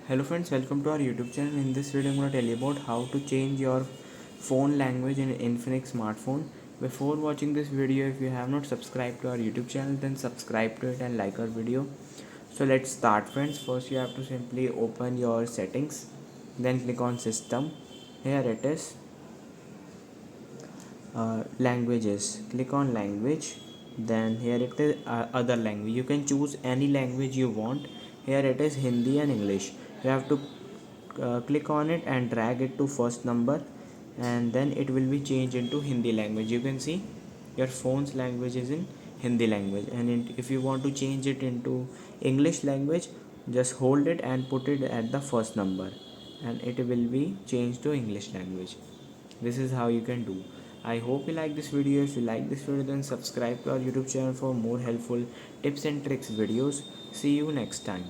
Hello friends, welcome to our YouTube channel. In this video I'm going to tell you about how to change your phone language in Infinix smartphone. Before watching this video, if you have not subscribed to our YouTube channel, then subscribe to it and like our video. So let's start friends. First you have to simply open your settings, then click on system. Here it is, languages. Click on language, then here it is other language. You can choose any language you want. Here it is Hindi and English. You have to click on it and drag it to first number, and then it will be changed into Hindi language. You can see your phone's language is in Hindi language, and if you want to change it into English language, just hold it and put it at the first number, and it will be changed to English language. This is how you can do. I hope you like this video. If you like this video, then subscribe to our YouTube channel for more helpful tips and tricks videos. See you next time.